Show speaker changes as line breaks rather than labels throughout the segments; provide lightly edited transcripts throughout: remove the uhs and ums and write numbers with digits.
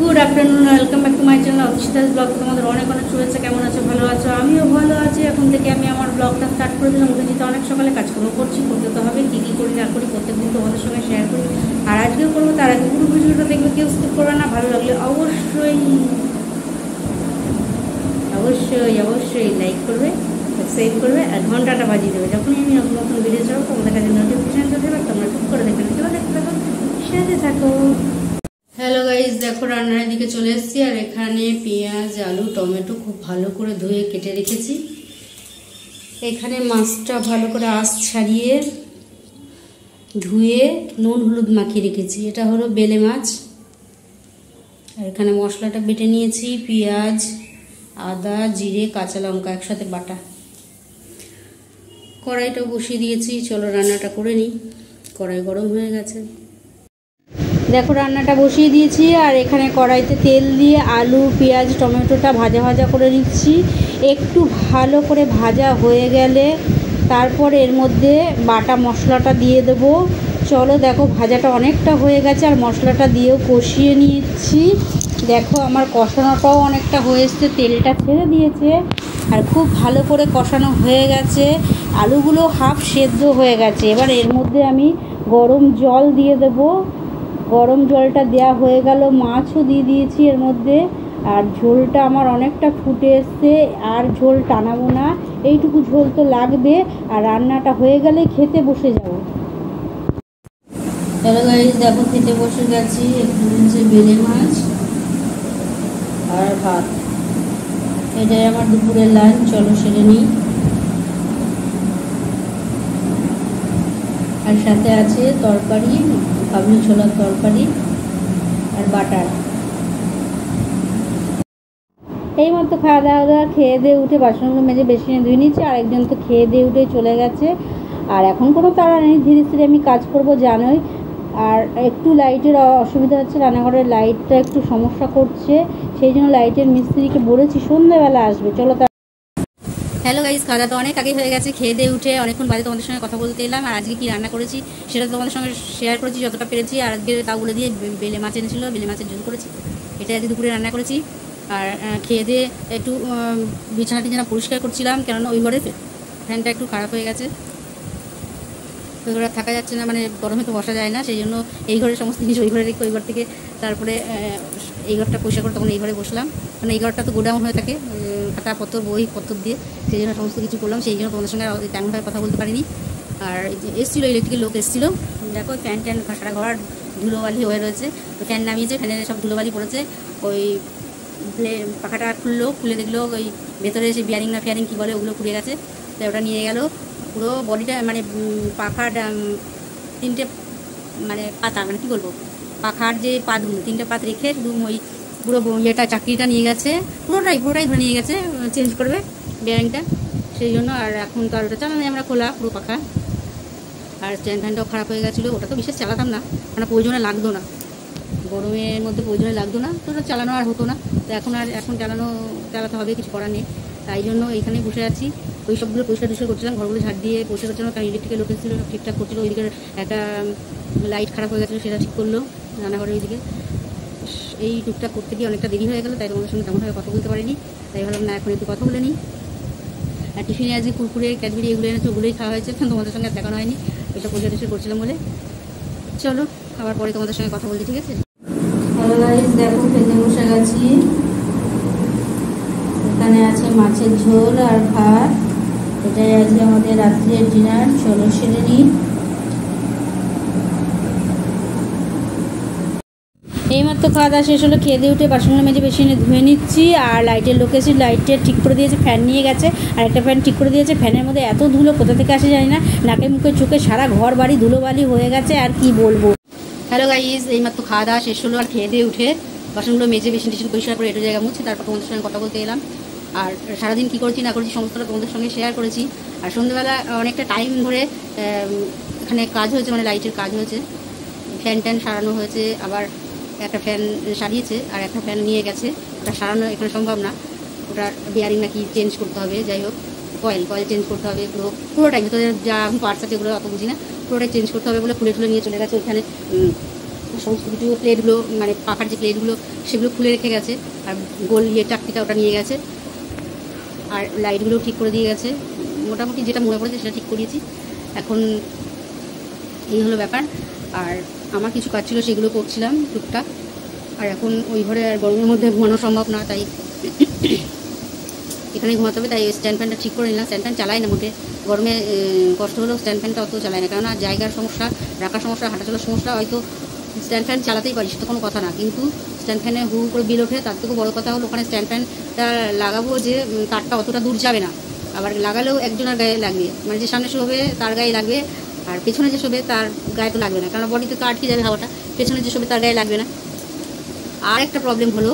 Good afternoon, welcome back to my channel Akshita's blog. তোমাদের অনেক অনেক শুভেচ্ছা। কেমন আছো? ভালো আছো? আমিও ভালো আছি। এখন থেকে আমি আমার ব্লগটা স্টার্ট করে দিলাম। উঠে যেতে অনেক সকালে কাজকর্ম করছি, করতে তো হবে। কী কী করি না করি প্রত্যেকদিন তোমাদের সঙ্গে শেয়ার করি। আর আজকেও করবো। তার আগে পুরো ভিডিওটা দেখবে, কেউ স্কিপ করবে না। ভালো লাগলে অবশ্যই অবশ্যই অবশ্যই লাইক করবে, সাবস্ক্রাইব করবে আর ঘন্টাটা বাজিয়ে দেবে। যখনই আমি নতুন নতুন ভিডিও ছাড়বো তোমাদের কাছে নোটিফিকেশন চলে যাবে। তোমরা টুক করে দেখে চলো, দেখতে থাকো, সাথে থাকো। হ্যালো গাইজ, দেখো রান্নার দিকে চলে এসেছি। আর এখানে পেঁয়াজ, আলু, টমেটো খুব ভালো করে ধুয়ে কেটে রেখেছি। এখানে মাছটা ভালো করে আঁশ ছাড়িয়ে ধুয়ে নুন হলুদ মাখিয়ে রেখেছি। এটা হলো বেলে মাছ। আর এখানে মশলাটা বেটে নিয়েছি, পেঁয়াজ, আদা, জিরে, কাঁচা লঙ্কা একসাথে বাটা। কড়াইটা বসিয়ে দিয়েছি, চলো রান্নাটা করে নিই। কড়াই গরম হয়ে গেছে, দেখো রান্নাটা বসিয়ে দিয়েছি। আর এখানে কড়াইতে তেল দিয়ে আলু, পেঁয়াজ, টমেটোটা ভাজা ভাজা করে নিচ্ছি। একটু ভালো করে ভাজা হয়ে গেলে তারপর এর মধ্যে বাটা মশলাটা দিয়ে দেবো। চলো দেখো ভাজাটা অনেকটা হয়ে গেছে আর মশলাটা দিয়েও কষিয়ে নিচ্ছি। দেখো আমার কষানোটাও অনেকটা হয়ে এসছে, তেলটা ছেড়ে দিয়েছে আর খুব ভালো করে কষানো হয়ে গেছে। আলুগুলো হাফ সেদ্ধ হয়ে গেছে। এবার এর মধ্যে আমি গরম জল দিয়ে দেবো। গরম জলটা দেওয়া হয়ে গেল, মাছও দিয়ে দিয়েছি এর মধ্যে। আর ঝোলটা আমার অনেকটা ফুটে এসছে, আর ঝোল টানাবো না, এইটুকু ঝোল তো লাগবে। আর রান্নাটা হয়ে গেলে খেতে বসে যাব। হ্যালো গাইস, দেখো খেতে বসে গেছি। এখানে হচ্ছে বেলে মাছ আর ভাত। এটাই আমার দুপুরের লাঞ্চ। চলো সেরে নিই। আর সাথে আছে তরকারি, কাবলি ছোলার তরকারি আর বাটার। এইমাত্র খাওয়া দাওয়া খেয়ে দিয়ে উঠে বাসনগুলো মেজে বেসিনে ধুয়ে নিচ্ছি। আর একজন তো খেয়ে দিয়ে উঠে চলে গেছে। আর এখন কোনো তাড়া নেই, ধীরে ধীরে আমি কাজ করব জানোই। আর একটু লাইটের অসুবিধা হচ্ছে, রান্নাঘরের লাইটটা একটু সমস্যা করছে, সেই জন্য লাইটের মিস্ত্রিকে বলেছি সন্ধ্যাবেলা আসবে। চলো। হ্যালো গাইস, খাওয়া দাওয়া অনেক আগে হয়ে গেছে। খেয়ে দিয়ে উঠে অনেকক্ষণ বাদে তোমাদের সঙ্গে কথা বলতে এলাম। আর আজকে কি রান্না করেছি সেটা তোমাদের সঙ্গে শেয়ার করেছি যতটা পেরেছি। আর আজকে তাগুলো দিয়ে বেলে মাছ এনেছিলো, বেলে মাছের ঝোল করেছি। এটা আজকে দুপুরে রান্না করেছি। আর খেয়ে দিয়ে একটু বিছানা টিছানা পরিষ্কার করছিলাম, কেননা ওই ঘরে ফ্যানটা একটু খারাপ হয়ে গেছে। ওই ঘরে থাকা যাচ্ছে না, মানে গরমে তো বসা যায় না, সেই জন্য এই ঘরের সমস্ত জিনিস ওই ঘরে রেখে ওই ঘর থেকে তারপরে এই ঘরটা পরিষ্কার করে তখন এই ঘরে বসলাম। মানে এই ঘরটা তো গোডাউন হয়ে থাকে খাতাপত্র, বই পত্র দিয়ে, সেই জন্য সমস্ত কিছু করলাম। সেই জন্য তোমাদের সঙ্গে তেমনভাবে কথা বলতে পারিনি। আর এসেছিলো ইলেকট্রিকের লোক এসেছিলো। দেখো ফ্যান ট্যান সারা ঘর ধুলোবালি হয়ে রয়েছে। তো ফ্যান নামিয়েছে, ফ্যানের সব ধুলোবালি পড়েছে। ওই পাখাটা খুলে দেখলো ওই ভেতরে সেই বিয়ারিং না ফিয়ারিং কী বলে ওগুলো পুড়ে গেছে। তাই ওটা নিয়ে গেল। পুরো বডিটা মানে পাখার তিনটে মানে পাতা, মানে কী বলবো, পাখার যে পাতগুলো তিনটে পাত রেখে শুধু ওই পুরো ইয়েটা চাকরিটা নিয়ে গেছে। পুরোটাই ধরে নিয়ে গেছে, চেঞ্জ করবে বিয়ারিংটা, সেই জন্য। আর এখন তো আর ওটা চালানো আমরা খোলা পুরো পাখা। আর স্ট্যান্ড ফ্যানটাও খারাপ হয়ে গেছিলো, ওটা তো বিশেষ চালাতাম না, মানে প্রয়োজনে লাগতো না, গরমের মধ্যে প্রয়োজনে লাগতো না, তো ওটা চালানো আর হতো না। তো এখন চালাতে হবে, কিছু করার নেই। তাই জন্য এইখানে বসে আছি। ওই সবগুলো পরিষ্কার করছিলাম, ঘরগুলো ঝাড় দিয়ে পরিষ্কার করছিলাম, কারণ ইলেকট্রিকের লোক এসেছিলো, সব ঠিকঠাক করছিলো। ওইদিকে একটা লাইট খারাপ হয়ে গেছিলো, সেটা ঠিক করলো রান্নাঘরের ওইদিকে। এই টুকটাক করতে গিয়ে অনেকটা দেরি হয়ে গেলো, তাই তোমাদের সঙ্গে তেমনভাবে কথা বলতে পারিনি। তাই ভাবলাম না, এখন একটু কথা বলে নিই। আর টিফিনে আজকে কুরকুরে, ক্যাডবেরি এগুলো এনেছে, ওগুলোই খাওয়া হয়েছে, তোমাদের সঙ্গে দেখানো হয়নি, ওইসব পরিষ্কার করছিলাম বলে। চলো আবার পরে তোমাদের সঙ্গে কথা বলতে, ঠিক আছে? হ্যালো গাইস, দেখো খেতে বসে গেছি। এখানে আছে মাছের ঝোল আর ভাত। এটাই আজকে আমাদের রাত্রের ডিনার। চলো সেরে নিই। এইমাত্র খাওয়া দাওয়া শেষ হলো, খেয়ে দিয়ে উঠে বাসনগুলো মেজে বেসিনে ধুয়ে নিচ্ছি। আর লাইটের লোক এসে লাইটটা ঠিক করে দিয়েছে, ফ্যান নিয়ে গেছে, আর একটা ফ্যান ঠিক করে দিয়েছে। ফ্যানের মধ্যে এত ধুলো কোথা থেকে আসে জানি না, নাকে মুখে চোখে সারা ঘর বাড়ি ধুলোবালি হয়ে গেছে, আর কি বলবো। হ্যালো গাইস, এইমাত্র খাওয়া দাওয়া শেষ হলো। আর খেয়ে দিয়ে উঠে বাসনগুলো মেজে বেসিন টিসিন পরিষ্কার করে একটু জায়গা মুছছি, তারপর তোমাদের সঙ্গে কথা বলতে এলাম। আর সারাদিন কী করেছি না করেছি সমস্তটা তোমাদের সঙ্গে শেয়ার করেছি। আর সন্ধ্যেবেলা অনেকটা টাইম ধরে এখানে কাজ হয়েছে, মানে লাইটের কাজ হয়েছে, ফ্যান ট্যান সারানো হয়েছে। আবার একটা ফ্যান সারিয়েছে আর একটা ফ্যান নিয়ে গেছে, ওটা সারানো এখানে সম্ভব না, ওটার বিয়ারিং নাকি চেঞ্জ করতে হবে। যাই হোক, কয়েল চেঞ্জ করতে হবে, পুরোটাই ভিতরে যা পার্টস আছে ওগুলো অত বুঝি না, পুরোটাই চেঞ্জ করতে হবে বলে খুলে নিয়ে চলে গেছে। ওইখানে সমস্ত কিছু প্লেটগুলো মানে পাখার যে প্লেটগুলো সেগুলো খুলে রেখে গেছে, আর গোল চাকতিটা ওটা নিয়ে গেছে, আর লাইটগুলো ঠিক করে দিয়ে গেছে। মোটামুটি যেটা মনে পড়েছে সেটা ঠিক করিয়েছি। এখন এই হলো ব্যাপার। আর আমার কিছু কাজ ছিল সেগুলো করছিলাম টুকটাক। আর এখন ওই ঘরে আর গরমের মধ্যে ঘুমানো সম্ভব না, তাই এখানে ঘুমাতে হবে। তাই স্ট্যান্ড ফ্যানটা ঠিক করে নিলাম। স্ট্যান্ড ফ্যান চালাই না মোটে, গরমে কষ্ট হলেও স্ট্যান্ড ফ্যানটা অত চালাই না, কেননা জায়গার সমস্যা, রাখার সমস্যা, হাঁটা চলার সমস্যা। হয়তো স্ট্যান্ড ফ্যান চালাতেই পারি, সেটা কোনো কথা না, কিন্তু স্ট্যান্ড ফ্যানে হু করে বিল ওঠে। তার থেকেও বড় কথা হলো ওখানে স্ট্যান্ড ফ্যানটা লাগাবো যে তারটা অতটা দূর যাবে না, আবার লাগালেও একজনের গায়ে লাগবে, মানে যে সামনে শোবে তার গায়ে লাগবে, আর পেছনে যে শোবে তার গায়ে তো লাগবে না, কারণ বডিতে তো আটকে যাবে হাওয়াটা, পেছনে যে শোবে তার গায়ে লাগবে না। আর একটা প্রবলেম হলো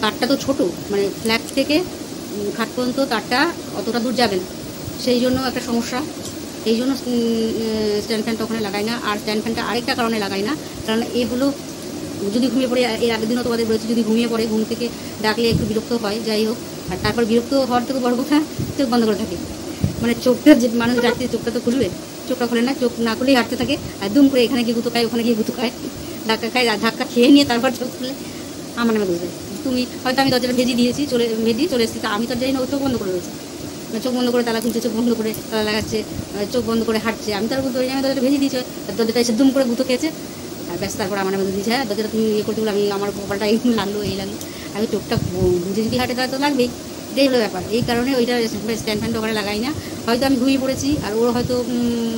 তারটা তো ছোটো, মানে ফ্ল্যাট থেকে খাট পর্যন্ত তারটা অতটা দূর যাবে না, সেই জন্য একটা সমস্যা। এই জন্য স্ট্যান্ড ফ্যানটা ওখানে লাগাই না। আর স্ট্যান্ড ফ্যানটা আরেকটা কারণে লাগাই না, কারণ এ হলো যদি ঘুমিয়ে পড়ে, এর আগের দিনও তোমাদের বলেছি, যদি ঘুমিয়ে পড়ে ঘুম থেকে ডাকলে একটু বিরক্ত হয়, যাই হোক। আর তারপর বিরক্ত হওয়ার থেকে বড় কথা, চোখ বন্ধ করে থাকে, মানে চোখটা যে মানুষ ডাকতে চোখটা তো খুলবে, চোখটা খোলে না, চোখ না খুলেই হাঁটতে থাকে, আর দুম করে এখানে গিয়ে গুঁতো খায়, ওখানে গিয়ে গুঁতো খায়, ধাক্কা খায়, ধাক্কা খেয়ে নিয়ে তারপর চোখ খুলে আমার নামে বুঝবে। তুমি হয়তো আমি দরজাটা ভেজে দিয়েছি, চলে এসেছি, তা আমি তো জানি না, ও চোখ বন্ধ করে রয়েছে, চোখ বন্ধ করে তালা খুলছে, চোখ বন্ধ করে তালা লাগাচ্ছে, চোখ বন্ধ করে হাঁটছে। আমি তার বলতে পারি আমি দরজাটা ভেজে দিয়েছি, দরজাটা এসে দুম করে গুঁতো খেয়েছে, আর ব্যাস তারপর আমার নামে দিয়েছে, হ্যাঁ দরজাটা তুমি ইয়ে করতে বলে আমি আমার কপালটা এই লাগলো, এই লাগলো। আমি চোখটা বুঝে যদি হাঁটে তাহলে তো লাগবেই, এটাই হলো ব্যাপার। এই কারণে ওইটা স্ট্যান্ড ফ্যানটা ওখানে লাগাই না। হয়তো আমি ঘুমিয়ে পড়েছি, আর ওর হয়তো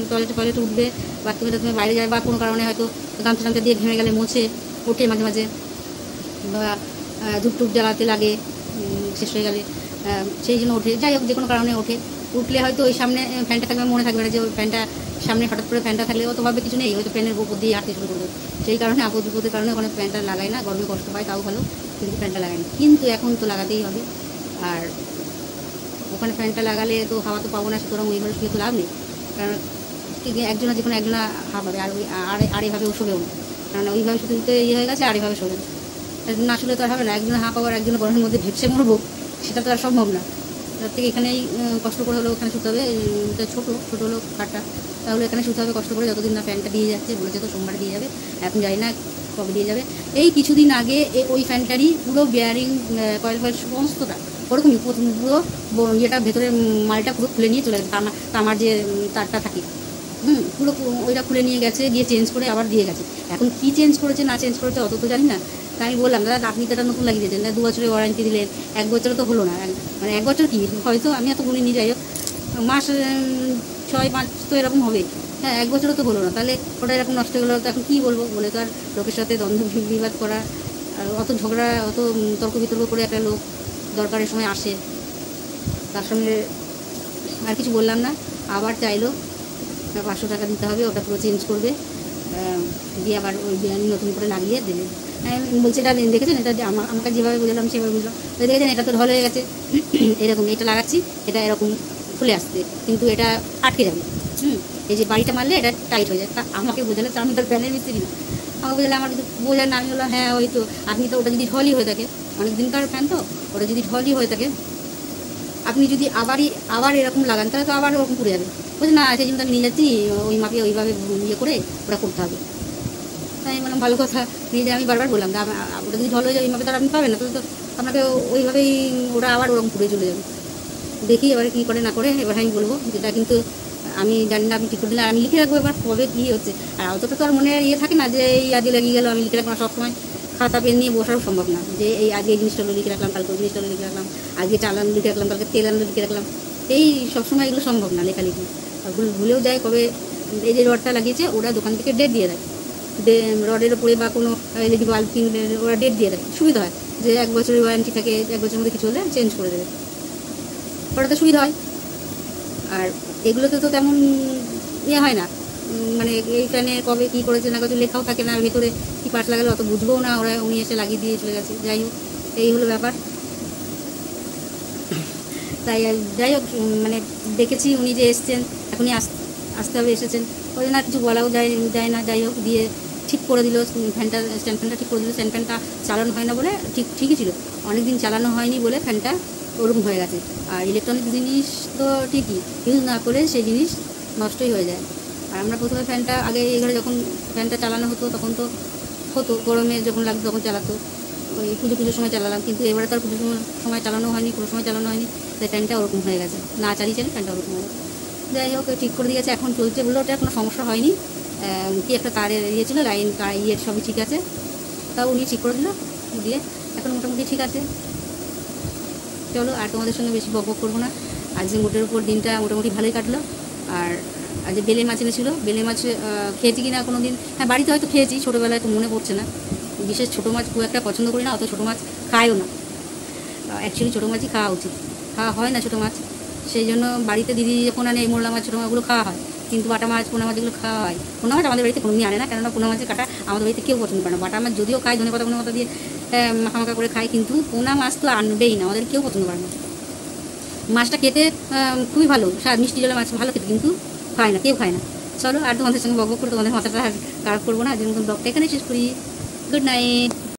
টয়লেটে উঠবে, বাথরুমে বাইরে যায়, বা কোনো কারণে হয়তো গামছা টামছা দিয়ে ঘেমে গেলে মোছে, ওঠে মাঝে মাঝে, বা ধূপ টুপ জ্বালাতে লাগে শেষ হয়ে গেলে, সেই জন্য ওঠে, যাই হোক যে কোনো কারণে ওঠে। উঠলে হয়তো ওই সামনে ফ্যানটা থাকবে, মনে থাকবে না যে ওই ফ্যানটা সামনে, হঠাৎ করে ফ্যানটা থাকলে অত ভাবে কিছু নেই, হয়তো ফ্যানের উপর দিয়ে হাঁটতে শুরু করবে, সেই কারণে আপদ বিপদের কারণে ওখানে ফ্যানটা লাগাই না। গরমে কষ্ট পায় তাও ভালো, কিন্তু ফ্যানটা লাগাই না, কিন্তু এখন তো লাগাতেই হবে। আর ওখানে ফ্যানটা লাগালে তো হাওয়া তো পাবো না, সুতরাং ওই ঘরে শুয়ে তো লাভ নেই, কারণ একজনের যে কোনো একজনা হাওয়া পাবে, আর ওই আর এইভাবেও শোবেও না, কারণ ওইভাবে শুধু ইয়ে হয়ে গেছে, আর এইভাবে শোবে না, শুলে তো আর হবে না। একজনের হাওয়া পাওয়ার একজনের গরমের মধ্যে ভেপসে মরবো, সেটা তো আর সম্ভব না। তার থেকে এখানেই কষ্ট করে হলেও এখানে শুতে হবে। ছোটো হলো খাটটা, তাহলে এখানে শুতে হবে কষ্ট করে, যতদিন না ফ্যানটা দিয়ে যাচ্ছে, বলেছে তো সোমবার দিয়ে যাবে, এখন জানি না কবে দিয়ে যাবে। এই কিছুদিন আগে ওই ফ্যানটারই পুরো বেয়ারিং, কয়েল সমস্তটা ওরকমই পুরো ইয়েটা ভেতরের মালটা পুরো খুলে নিয়ে চলে গেছে, তামার যে তারটা থাকে, পুরো ওইটা খুলে নিয়ে গেছে, গিয়ে চেঞ্জ করে আবার দিয়ে গেছে। এখন কি চেঞ্জ করেছে না চেঞ্জ করেছে অত তো জানি না। তাই আমি বললাম দাদা আপনি তো এটা নতুন লাগিয়ে দিয়েছেন, 2 বছরের ওয়ারেন্টি দিলেন, 1 বছরও তো হলো না, মানে 1 বছর কি হয়তো আমি এত গুণে নিয়ে যাই হোক, মাস 6-5 তো এরকম হবে, হ্যাঁ 1 বছরও তো হলো না, তাহলে ওটা এরকম নষ্ট হয়ে গেলো, তো এখন কী বলবো বলে তো আর লোকের সাথে দ্বন্দ্ব বিবাদ করা, আর অত ঝগড়া, অত তর্ক বিতর্ক করে একটা লোক দরকারের সময় আসে, তার সঙ্গে আর কিছু বললাম না। আবার চাইলো 500 টাকা দিতে হবে, ওটা পুরো চেঞ্জ করবে, দিয়ে আবার ওই বিরিয়ানি নতুন করে লাগিয়ে দেবে। বলছে এটা দেখেছেন, এটা আমাকে যেভাবে বুঝলাম সেভাবে বুঝলাম, দেখেছেন এটা তো ঢল হয়ে গেছে, এরকম এটা লাগাচ্ছি, এটা এরকম খুলে আসছে, কিন্তু এটা আটকে যাবে, এই যে বাড়িটা মারলে এটা টাইট হয়ে যায়। তা আমাকে বোঝালে, তো আমি তো ফ্যানের মিস্ত্রি না, আমাকে বোঝালে আমার কিছু বোঝায় না। আমি বললাম হ্যাঁ ওই তো আপনি তো ওটা যদি ঢলই হয়ে থাকে, অনেক দিনকার ফ্যান তো, ওটা যদি ঢলই হয়ে থাকে, আপনি যদি আবার এরকম লাগান তাহলে তো আবার ওরকম পুড়ে যাবে। বলছে না সেই জন্য আমি নিয়ে যাচ্ছি, ওই মাপে ওইভাবে ইয়ে করে ওটা করতে হবে। তাই আমি বললাম ভালো কথা, নিয়ে আমি বারবার বললাম ওটা যদি ঢল হয়ে যায় ওই মাপে, তার আপনি পাবেন না, তাহলে তো আপনাকে ওইভাবেই ওটা আবার ওরকম পুড়ে চলে যাবে। দেখি এবারে কী করে না করে, এবার আমি বলবো যেটা, কিন্তু আমি জানি না আপনি ঠিক করে দিলে, আমি লিখে রাখবো এবার কবে কী হচ্ছে। আর অতটা তো আর মনে ইয়ে থাকে না যে এই আজকে লেগে গেলো, আমি লিখে রাখবো না সবসময়, খাতা পেন নিয়ে বসারও সম্ভব না যে এই আজকে এই জিনিসটা লিখে রাখলাম, কালকে ওই জিনিসটা লিখে রাখলাম, আজকে চাল আলু লিখে রাখলাম, কালকে তেল আলু লিখে রাখলাম, এই সবসময় এগুলো সম্ভব না লেখালেখি। আর ভুলেও যায় কবে এই যে রডটা লাগিয়েছে ওরা দোকান থেকে ডেট দিয়ে দেয়, রডের ওপরে বা কোনো এলইডি বাল্ব কিনলে ওরা ডেট দিয়ে দেয়, সুবিধা হয় যে 1 বছরের ওয়ারেন্টি থাকে, 1 বছরের মধ্যে কিছু হলে চেঞ্জ করে দেবে, ওটাতে সুবিধা হয়। আর এগুলোতে তো তেমন ইয়ে হয় না, মানে এইখানে কবে কী করেছে না করেছে লেখাও থাকে না, ভেতরে কী পার্ট লাগালে অত বুঝবও না, উনি এসে লাগিয়ে দিয়ে চলে গেছে। যাই হোক এই হলো ব্যাপার। তাই যাই হোক মানে দেখেছি উনি যে এসছেন, এখনই আসতে হবে, এসেছেন, ওই জন্য আর কিছু বলাও যায় না। যাই হোক দিয়ে ঠিক করে দিল ফ্যানটা, স্ট্যান্ড ফ্যানটা ঠিক করে দিল। স্ট্যান্ড ফ্যানটা চালানো হয় না বলে, ঠিকই ছিল, অনেক দিন চালানো হয়নি বলে ফ্যানটা ওরকম হয়ে গেছে। আর ইলেকট্রনিক জিনিস তো ঠিকই, ইউজ না করে সেই জিনিস নষ্টই হয়ে যায়। আর আমরা প্রথমে ফ্যানটা আগে এই ঘরে যখন ফ্যানটা চালানো হতো তখন তো হতো, গরমে যখন লাগতো তখন চালাতো, ওই পুজোর সময় চালালাম, কিন্তু এবারে তো আর পুজোর সময় চালানো হয়নি, কোনো সময় চালানো হয়নি, তাই ফ্যানটা ওরকম হয়ে গেছে, না চালিয়ে ফ্যানটা ওরকম হয়ে গেছে। যাই হোক ঠিক করে দিয়েছে, এখন চলছে বললো, ওটা কোনো সমস্যা হয়নি, কি একটা তারের ইয়ে ছিল, লাইন ইয়ের সবই ঠিক আছে, তাও উনি ঠিক করে দিল দিয়ে এখন মোটামুটি ঠিক আছে। চলো আর তোমাদের সঙ্গে বেশি বক করবো না, আজ মোটের উপর দিনটা মোটামুটি ভালোই কাটলো। আর আজ বেলে মাছ এনেছিলো, বেলে মাছ খেয়েছি কি না কোনো দিন, হ্যাঁ বাড়িতে হয়তো খেয়েছি, ছোটোবেলায় তো মনে পড়ছে না, বিশেষ ছোটো মাছ খুব একটা পছন্দ করি না, অত ছোটো মাছ খায়ও না, অ্যাকচুয়ালি ছোটো মাছই খাওয়া উচিত, খাওয়া হয় না ছোটো মাছ, সেই জন্য বাড়িতে দিদি যখন আনে এই মোরলা মাছ ছোটো মাছগুলো খাওয়া হয়, কিন্তু বাটা মাছ পোনা মাছ এগুলো খাওয়া হয়। পোনা মাছ আমাদের বাড়িতে কোনোদিনই আনে না, কেননা পোনা মাছের কাটা আমাদের বাড়িতে কেউ পছন্দ করে না, বাটা মাছ যদিও খায় ধনে পাতা দিয়ে মাখা করে খায়, কিন্তু পোনা মাছ তো আনবেই না, আমাদের কেউ পছন্দ করে না। মাছটা খেতে খুবই ভালো, স্বাদ মিষ্টি জলের মাছ ভালো খেতে, কিন্তু খায় না, কেউ খায় না। চলো আর তোমাদের সঙ্গে বক করে তোমাদের মাথাটা খারাপ করবো না, আজকের মতন ব্লগটা এখানে শেষ করি। Good night.